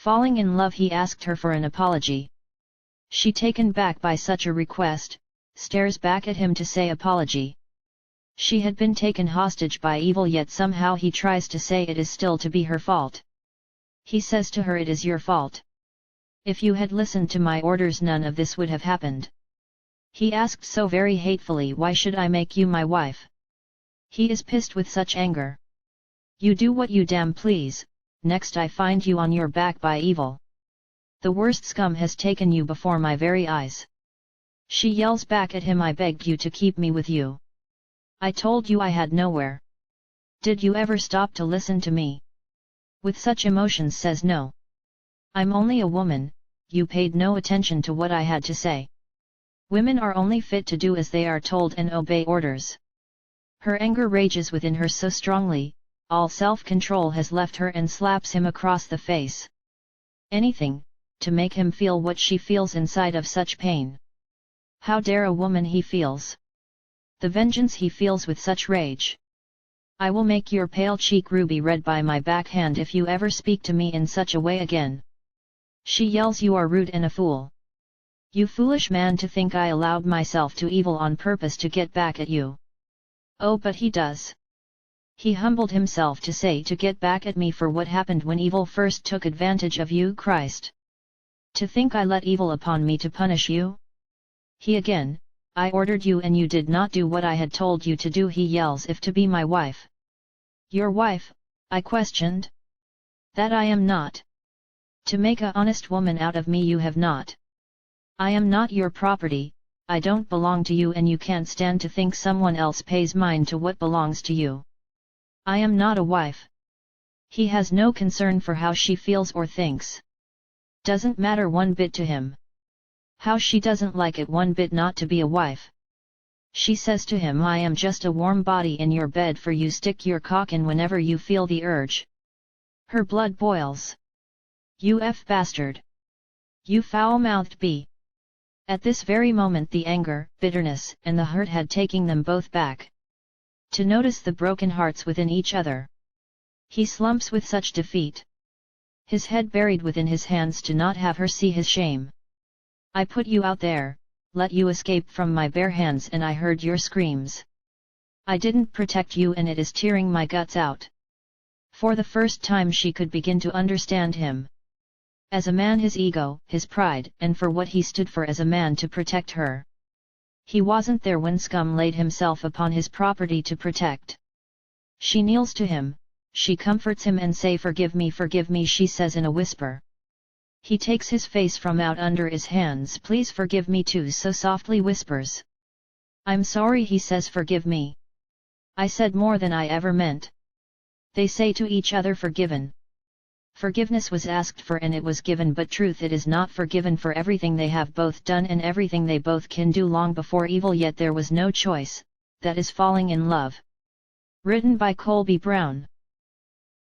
Falling in love, he asked her for an apology. She, taken back by such a request, stares back at him to say apology. She had been taken hostage by evil, yet somehow he tries to say it is still to be her fault. He says to her, it is your fault. If you had listened to my orders, none of this would have happened. He asked so very hatefully, why should I make you my wife? He is pissed with such anger. You do what you damn please, next I find you on your back by evil. The worst scum has taken you before my very eyes. She yells back at him, I begged you to keep me with you. I told you I had nowhere. Did you ever stop to listen to me? With such emotions says no. I'm only a woman, you paid no attention to what I had to say. Women are only fit to do as they are told and obey orders. Her anger rages within her so strongly, all self-control has left her, and slaps him across the face. Anything, to make him feel what she feels inside of such pain. How dare a woman, he feels. The vengeance he feels with such rage. I will make your pale cheek ruby red by my backhand if you ever speak to me in such a way again. She yells, you are rude and a fool. You foolish man, to think I allowed myself to evil on purpose to get back at you. Oh, but he does. He humbled himself to say, to get back at me for what happened when evil first took advantage of you, Christ. To think I let evil upon me to punish you? He again, I ordered you and you did not do what I had told you to do, he yells, if to be my wife. Your wife? I questioned. That I am not. To make a honest woman out of me you have not. I am not your property, I don't belong to you, and you can't stand to think someone else pays mind to what belongs to you. I am not a wife. He has no concern for how she feels or thinks. Doesn't matter one bit to him. How she doesn't like it one bit not to be a wife. She says to him, I am just a warm body in your bed for you, stick your cock in whenever you feel the urge. Her blood boils. You bastard. You foul-mouthed b. At this very moment the anger, bitterness, and the hurt had taken them both back. To notice the broken hearts within each other. He slumps with such defeat. His head buried within his hands to not have her see his shame. I put you out there, let you escape from my bare hands, and I heard your screams. I didn't protect you, and it is tearing my guts out. For the first time she could begin to understand him. As a man, his ego, his pride, and for what he stood for as a man to protect her. He wasn't there when scum laid himself upon his property to protect. She kneels to him, she comforts him and say, forgive me, she says in a whisper. He takes his face from out under his hands, please forgive me too, so softly whispers. I'm sorry, he says, forgive me. I said more than I ever meant. They say to each other, forgiven. Forgiveness was asked for and it was given, but truth, it is not forgiven for everything they have both done and everything they both can do long before evil, yet there was no choice, that is falling in love. Written by Colby Brown.